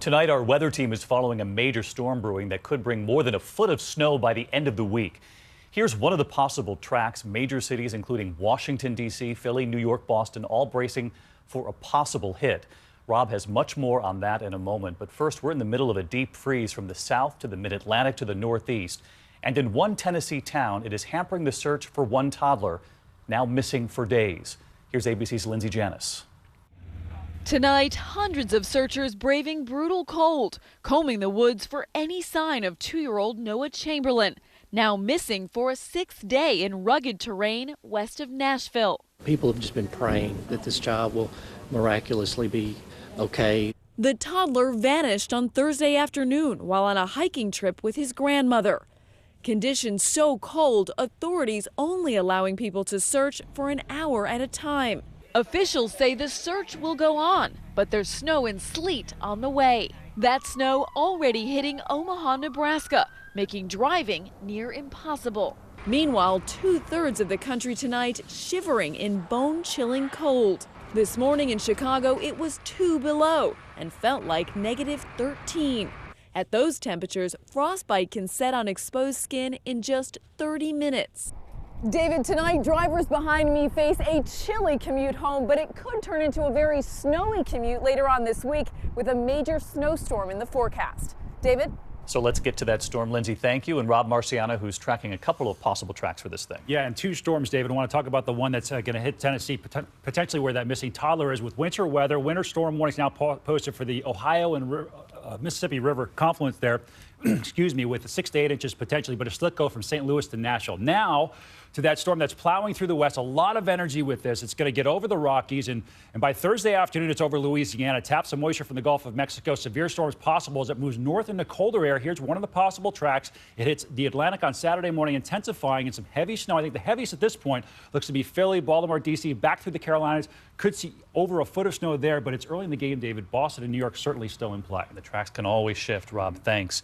Tonight, our weather team is following a major storm brewing that could bring more than a foot of snow by the end of the week. Here's one of the possible tracks. Major cities, including Washington, D.C., Philly, New York, Boston, all bracing for a possible hit. Rob has much more on that in a moment. But first, we're in the middle of a deep freeze from the south to the mid-Atlantic to the northeast. And in one Tennessee town, it is hampering the search for one toddler, now missing for days. Here's ABC's Lindsay Janis. Tonight, hundreds of searchers braving brutal cold, combing the woods for any sign of 2-year-old Noah Chamberlin, now missing for a 6th day in rugged terrain west of Nashville. People have just been praying that this child will miraculously be okay. The toddler vanished on Thursday afternoon while on a hiking trip with his grandmother. Conditions so cold, authorities only allowing people to search for an hour at a time. Officials say the search will go on, but there's snow and sleet on the way. That snow already hitting Omaha, Nebraska, making driving near impossible. Meanwhile, 2/3 of the country tonight shivering in bone-chilling cold. This morning in Chicago, it was 2 below and felt like -13. At those temperatures, frostbite can set on exposed skin in just 30 minutes. David, tonight drivers behind me face a chilly commute home, but it could turn into a very snowy commute later on this week with a major snowstorm in the forecast. David? So let's get to that storm. Lindsay, thank you. And Rob Marciano, who's tracking a couple of possible tracks for this thing. Yeah, and 2 storms, David. I want to talk about the one that's going to hit Tennessee, potentially where that missing toddler is with winter weather. Winter storm warnings now posted for the Ohio and Mississippi River confluence there. Excuse me, with 6 to 8 inches potentially, but a slick go from St. Louis to Nashville. Now to that storm that's plowing through the west. A lot of energy with this. It's going to get over the Rockies, and by Thursday afternoon, it's over Louisiana. Tap some moisture from the Gulf of Mexico. Severe storms possible as it moves north into colder air. Here's one of the possible tracks. It hits the Atlantic on Saturday morning, intensifying, and some heavy snow. I think the heaviest at this point looks to be Philly, Baltimore, D.C., back through the Carolinas. Could see over a foot of snow there, but it's early in the game, David. Boston and New York certainly still in play. The tracks can always shift, Rob. Thanks.